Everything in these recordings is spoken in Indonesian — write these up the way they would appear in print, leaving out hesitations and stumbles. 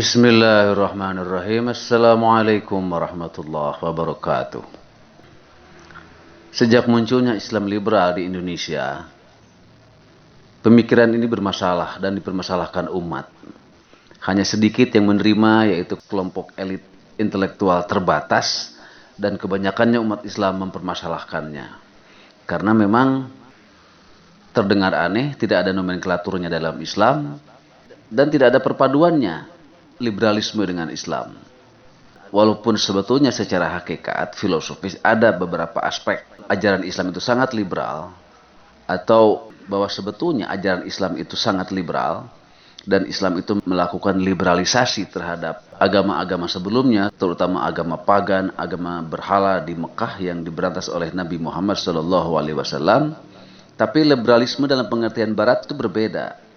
Bismillahirrahmanirrahim. Assalamualaikum warahmatullahi wabarakatuh. Sejak munculnya Islam liberal di Indonesia, pemikiran ini bermasalah dan dipermasalahkan umat. Hanya sedikit yang menerima, yaitu kelompok elit intelektual terbatas, dan kebanyakannya umat Islam mempermasalahkannya. Karena memang terdengar aneh, tidak ada nomenklaturnya dalam Islam, dan tidak ada perpaduannya liberalisme dengan Islam. Walaupun sebetulnya secara hakikat filosofis ada beberapa aspek ajaran Islam itu sangat liberal, atau bahwa sebetulnya ajaran Islam itu sangat liberal, dan Islam itu melakukan liberalisasi terhadap agama-agama sebelumnya, terutama agama pagan, agama berhala di Mekah yang diberantas oleh Nabi Muhammad SAW. Tapi liberalisme dalam pengertian Barat itu berbeda.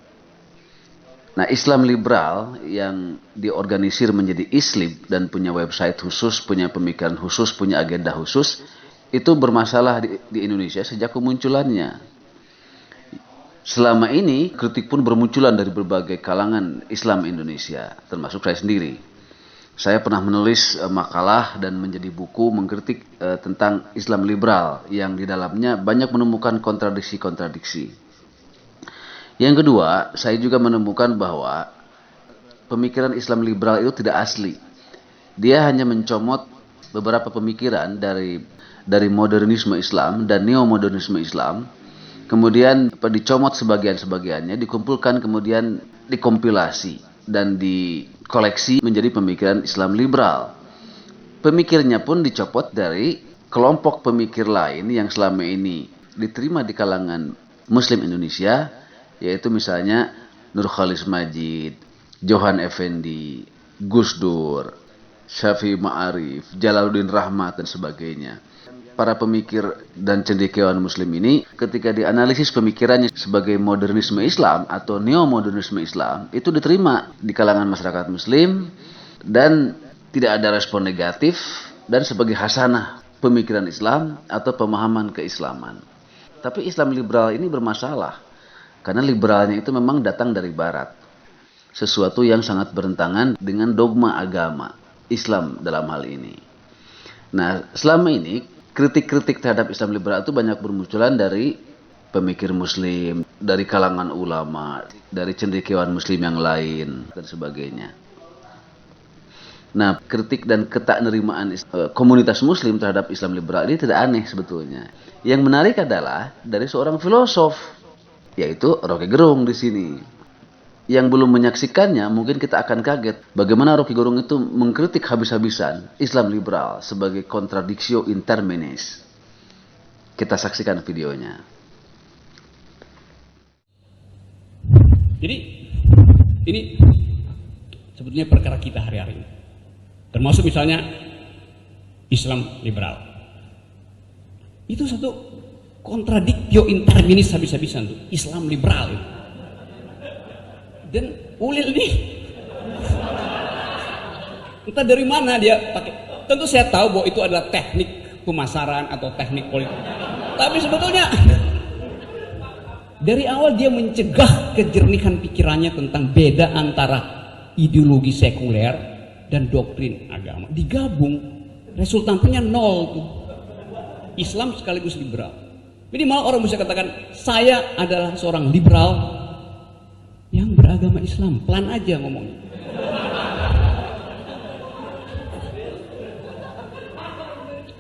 Nah, Islam liberal yang diorganisir menjadi ISLIB dan punya website khusus, punya pemikiran khusus, punya agenda khusus, itu bermasalah di Indonesia sejak kemunculannya. Selama ini kritik pun bermunculan dari berbagai kalangan Islam Indonesia, termasuk saya sendiri. Saya pernah menulis makalah dan menjadi buku mengkritik tentang Islam liberal yang di dalamnya banyak menemukan kontradiksi-kontradiksi. Yang kedua, saya juga menemukan bahwa pemikiran Islam liberal itu tidak asli. Dia hanya mencomot beberapa pemikiran dari modernisme Islam dan neomodernisme Islam, kemudian dicomot sebagian-sebagiannya, dikumpulkan, kemudian dikompilasi dan dikoleksi menjadi pemikiran Islam liberal. Pemikirnya pun dicopot dari kelompok pemikir lain yang selama ini diterima di kalangan Muslim Indonesia, yaitu misalnya Nur Khalis Majid, Johan Effendi, Gus Dur, Syafi'i Ma'arif, Jalaluddin Rahmat, dan sebagainya. Para pemikir dan cendekiawan Muslim ini ketika dianalisis pemikirannya sebagai modernisme Islam atau neomodernisme Islam, itu diterima di kalangan masyarakat Muslim dan tidak ada respon negatif dan sebagai hasanah pemikiran Islam atau pemahaman keislaman. Tapi Islam liberal ini bermasalah karena liberalnya itu memang datang dari Barat, sesuatu yang sangat bertentangan dengan dogma agama Islam dalam hal ini. Nah, selama ini kritik-kritik terhadap Islam liberal itu banyak bermunculan dari pemikir Muslim, dari kalangan ulama, dari cendekiawan Muslim yang lain, dan sebagainya. Nah, kritik dan ketaknerimaan komunitas Muslim terhadap Islam liberal ini tidak aneh sebetulnya. Yang menarik adalah dari seorang filosof, yaitu Rocky Gerung di sini. Yang belum menyaksikannya, mungkin kita akan kaget bagaimana Rocky Gerung itu mengkritik habis-habisan Islam liberal sebagai contradictio in terminis. Kita saksikan videonya. Jadi ini sebetulnya perkara kita hari-hari ini. Termasuk misalnya Islam liberal. Itu satu kontradictio in terminis habis-habisan tuh, Islam liberal itu. Dan Ulil nih, entah dari mana dia pakai. Tentu saya tahu bahwa itu adalah teknik pemasaran atau teknik politik. Tapi sebetulnya dari awal dia mencegah kejernihan pikirannya tentang beda antara ideologi sekuler dan doktrin agama. Digabung, resultantnya nol tuh. Islam sekaligus liberal. Jadi malah orang bisa katakan saya adalah seorang liberal yang beragama Islam. Pelan aja ngomongnya.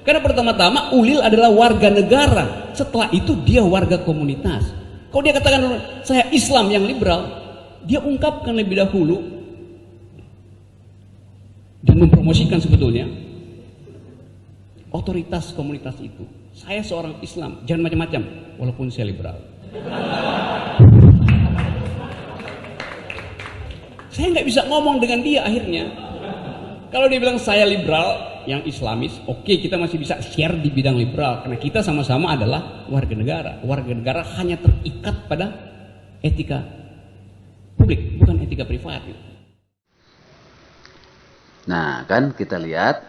Karena pertama-tama Ulil adalah warga negara. Setelah itu dia warga komunitas. Kalau dia katakan saya Islam yang liberal, dia ungkapkan lebih dahulu dan mempromosikan sebetulnya otoritas komunitas itu. Saya seorang Islam, jangan macam-macam, walaupun saya liberal. Saya nggak bisa ngomong dengan dia akhirnya. Kalau dia bilang saya liberal, yang Islamis, oke, kita masih bisa share di bidang liberal karena kita sama-sama adalah warga negara. Warga negara hanya terikat pada etika publik, bukan etika privat. Nah, kan kita lihat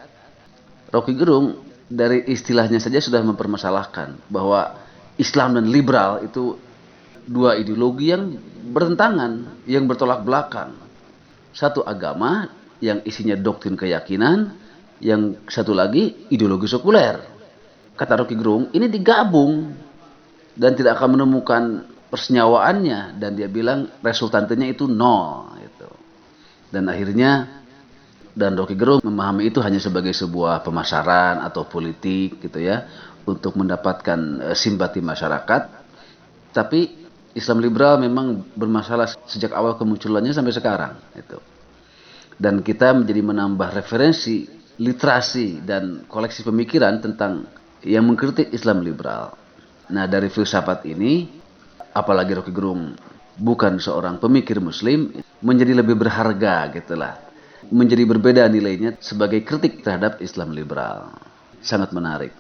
Rocky Gerung dari istilahnya saja sudah mempermasalahkan bahwa Islam dan liberal itu dua ideologi yang bertentangan, yang bertolak belakang. Satu agama yang isinya doktrin keyakinan, yang satu lagi ideologi sekuler. Kata Rocky Gerung, ini digabung dan tidak akan menemukan persenyawaannya, dan dia bilang resultantenya itu nol gitu. Dan akhirnya Rocky Gerung memahami itu hanya sebagai sebuah pemasaran atau politik gitu ya, untuk mendapatkan simpati masyarakat. Tapi Islam liberal memang bermasalah sejak awal kemunculannya sampai sekarang gitu. Dan kita menjadi menambah referensi, literasi dan koleksi pemikiran tentang yang mengkritik Islam liberal. Nah, dari filsafat ini, apalagi Rocky Gerung bukan seorang pemikir muslim, menjadi lebih berharga gitulah. Menjadi berbeda nilainya sebagai kritik terhadap Islam liberal. Sangat menarik.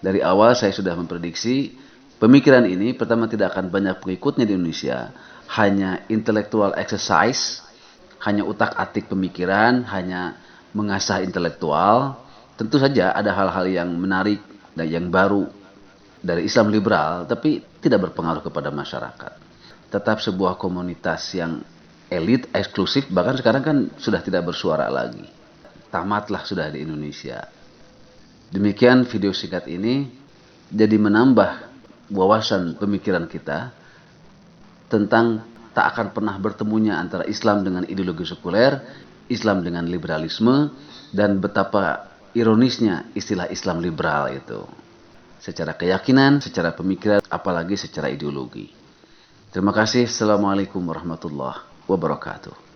Dari awal saya sudah memprediksi pemikiran ini pertama tidak akan banyak pengikutnya di Indonesia. Hanya intellectual exercise, hanya utak-atik pemikiran, hanya mengasah intelektual. Tentu saja ada hal-hal yang menarik dan yang baru dari Islam liberal, tapi tidak berpengaruh kepada masyarakat. Tetap sebuah komunitas yang elit, eksklusif, bahkan sekarang kan sudah tidak bersuara lagi. Tamatlah sudah di Indonesia. Demikian video singkat ini jadi menambah wawasan pemikiran kita tentang tak akan pernah bertemunya antara Islam dengan ideologi sekuler, Islam dengan liberalisme, dan betapa ironisnya istilah Islam liberal itu. Secara keyakinan, secara pemikiran, apalagi secara ideologi. Terima kasih. Assalamualaikum warahmatullahi wabarakatuh.